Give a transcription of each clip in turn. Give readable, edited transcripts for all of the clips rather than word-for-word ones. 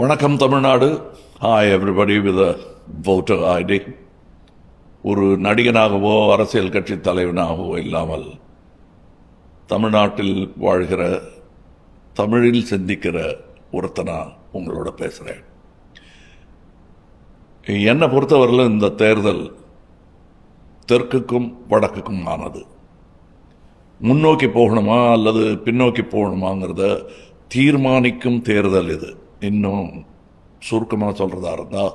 வணக்கம் Tamil Nadu. Hi everybody with voter ID. ஒரு நடிகனாகவோ அரசியல் கட்சி தலைவனாகவோ இல்லாமல் தமிழ்நாட்டில் வாழ்கிற, தமிழில் சிந்திக்கிற ஒருத்தனா உங்களோட பேசுகிறேன். என்னை பொறுத்தவரையில் இந்த தேர்தல் தெற்குக்கும் வடக்குக்கும் ஆனது. முன்னோக்கி போகணுமா அல்லது பின்னோக்கி போகணுமாங்கிறத தீர்மானிக்கும் தேர்தல் இது. இன்னும் சுருக்கமாக சொல்கிறதா இருந்தால்,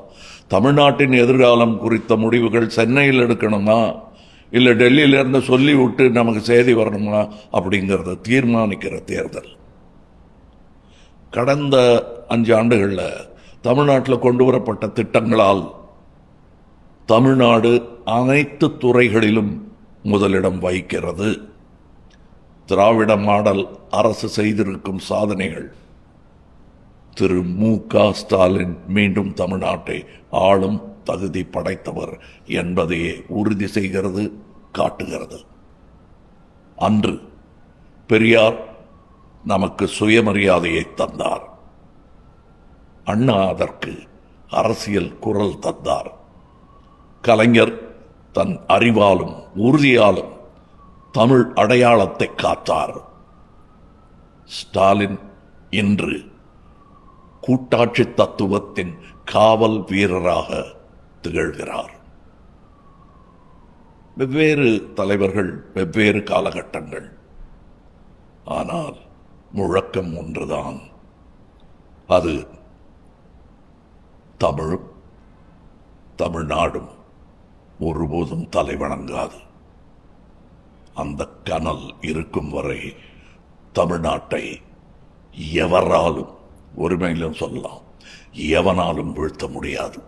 தமிழ்நாட்டின் எதிர்காலம் குறித்த முடிவுகள் சென்னையில் எடுக்கணுமா இல்லை டெல்லியிலேருந்து சொல்லி விட்டு நமக்கு செய்தி வரணுமா அப்படிங்கிறத தீர்மானிக்கிற தேர்தல். கடந்த 5 ஆண்டுகளில் தமிழ்நாட்டில் கொண்டு வரப்பட்ட திட்டங்களால் தமிழ்நாடு அனைத்து துறைகளிலும் முதலிடம் வகிக்கிறது. திராவிட மாடல் அரசு செய்திருக்கும் சாதனைகள், திரு மு.க. ஸ்டாலின் மீண்டும் தமிழ்நாட்டை ஆளும் தகுதி படைத்தவர் என்பதையே உறுதி செய்கிறது, காட்டுகிறது. அன்று பெரியார் நமக்கு சுயமரியாதையை தந்தார். அண்ணா அதற்கு அரசியல் குரல் தந்தார். கலைஞர் தன் அறிவாலும் உறுதியாலும் தமிழ் அடையாளத்தை காத்தார். ஸ்டாலின் இன்று கூட்டாட்சி தத்துவத்தின் காவல் வீரராக திகழ்கிறார். வெவ்வேறு தலைவர்கள், வெவ்வேறு காலகட்டங்கள், ஆனால் முழக்கம் ஒன்றுதான். அது தமிழும் தமிழ்நாடும் ஒருபோதும் தலைவணங்காது. அந்த கனல் இருக்கும் வரை தமிழ்நாட்டை எவராலும், ஒருமையிலும் சொல்லலாம், எவனாலும் வீழ்த்த முடியாது.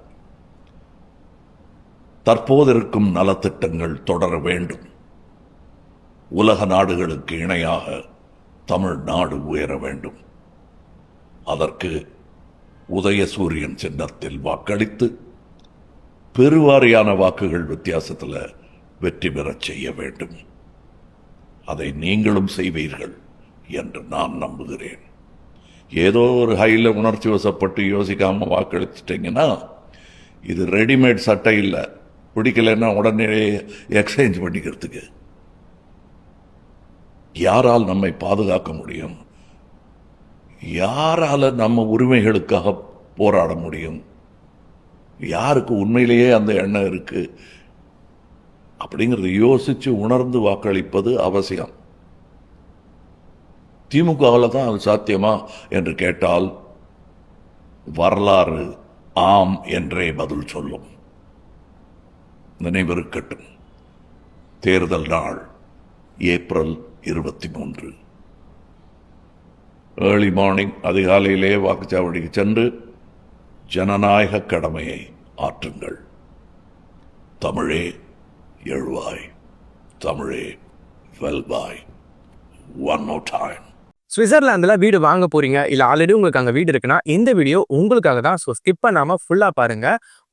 தற்போது இருக்கும் நலத்திட்டங்கள் தொடர வேண்டும். உலக நாடுகளுக்கு இணையாக தமிழ்நாடு உயர வேண்டும். அதற்கு உதயசூரியன் சின்னத்தில் வாக்களித்து பெருவாரியான வாக்குகள் வித்தியாசத்தில் வெற்றி பெறச் செய்ய வேண்டும். அதை நீங்களும் செய்வீர்கள் என்று நான் நம்புகிறேன். ஏதோ ஒரு ஹையில் உணர்ச்சி வசப்பட்டு யோசிக்காமல் வாக்களிச்சிட்டிங்கன்னா, இது ரெடிமேட் சட்டை இல்லை. பிடிக்கலைன்னா உடனே எக்ஸ்சேஞ்ச் பண்ணிக்கிறதுக்கு. யாரால் நம்மை பாதுகாக்க முடியும்? யாரால் நம்ம உரிமைகளுக்காக போராட முடியும்? யாருக்கு உண்மையிலேயே அந்த எண்ணம் இருக்கு அப்படிங்கிறத யோசித்து உணர்ந்து வாக்களிப்பது அவசியம். திமுகவில் தான் அது சாத்தியமா என்று கேட்டால் வரலாறு ஆம் என்றே பதில் சொல்லும். நினைவிருக்கட்டும், தேர்தல் நாள் ஏப்ரல் 23. ஏர்லி மார்னிங், அதிகாலையிலே வாக்குச்சாவடிக்கு சென்று ஜனநாயக கடமையை ஆற்றுங்கள். தமிழே எழுவாய், தமிழே வெல்வாய். One more time. சுவிட்சர்லாந்தில் வீடு வாங்க போறீங்க, இல்லை ஆல்ரெடி உங்களுக்கு அங்கே வீடு இருக்குன்னா இந்த வீடியோ உங்களுக்காக தான். ஸோ ஸ்கிப் பண்ணாமல் ஃபுல்லாக பாருங்க.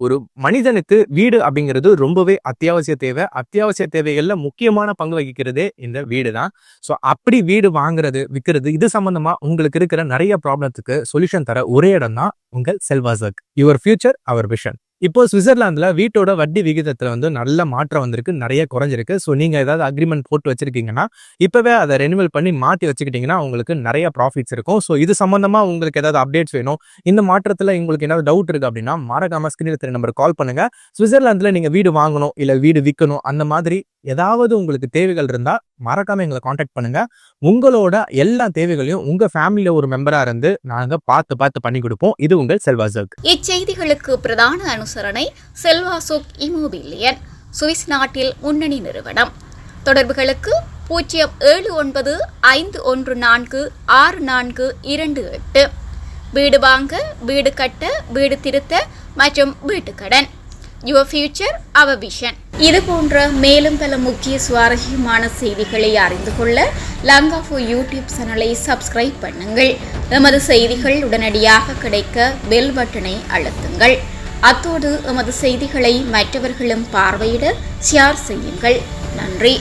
ஒரு மனிதனுக்கு வீடு அப்படிங்கிறது ரொம்பவே அத்தியாவசிய தேவை. அத்தியாவசிய தேவைகளில் முக்கியமான பங்கு வகிக்கிறதே இந்த வீடு தான். ஸோ அப்படி வீடு வாங்குறது, விற்கிறது, இது சம்பந்தமா உங்களுக்கு இருக்கிற நிறைய ப்ராப்ளத்துக்கு சொல்யூஷன் தர ஒரே இடம் தான் உங்கள் செல்வாசக். Your future our vision. இப்போ சுவிட்சர்லாந்துல வீட்டோட வட்டி விகிதத்துல நல்ல மாற்றம் வந்திருக்கு, நிறைய குறைஞ்சிருக்கு. ஸோ நீங்க ஏதாவது அக்ரிமெண்ட் போட்டு வச்சிருக்கீங்கன்னா இப்பவே அதை ரெனிவல் பண்ணி மாற்றி வச்சுக்கிட்டீங்கன்னா உங்களுக்கு நிறைய ப்ராஃபிட்ஸ் இருக்கும். ஸோ இது சம்பந்தமா உங்களுக்கு ஏதாவது அப்டேட்ஸ் வேணும், இந்த மாற்றத்துல உங்களுக்கு ஏதாவது டவுட் இருக்கு அப்படின்னா மறக்காம ஸ்கிரீன்ல தெரிய நம்பருக்கு கால் பண்ணுங்க. சுவிட்சர்லாந்துல நீங்க வீடு வாங்கணும் இல்ல வீடு விற்கணும், அந்த மாதிரி ஏதாவது உங்களுக்கு தேவைகள் இருந்தா மறக்காம எங்களை காண்டாக்ட் பண்ணுங்க. உங்களோட எல்லா தேவைகளையும் உங்க ஃபேமிலியில ஒரு மெம்பரா இருந்து நாங்க பார்த்து பண்ணி கொடுப்போம். இது உங்கள் செல்வாசக். இச்செய்திகளுக்கு பிரதான அனுசரணை செல்வாசோக் இமோபிலியன், சுவிஸ் நாட்டில் முன்னணி நிறுவனம். தொடர்புகளுக்கு 095146428. வீடு வாங்க, வீடு கட்ட, வீடு திருத்த மற்றும் வீட்டுக்கடன். Your future our vision. இது போன்ற மேலும் பல முக்கிய சுவாரஸ்யமான செய்திகளை அறிந்து கொள்ள லங்காஃபோ யூடியூப் சேனலை சப்ஸ்கிரைப் பண்ணுங்கள். எமது செய்திகள் உடனடியாக கிடைக்க பெல் பட்டனை அழுத்துங்கள். அத்தோடு எமது செய்திகளை மற்றவர்களும் பார்வையிட ஷேர் செய்யுங்கள். நன்றி.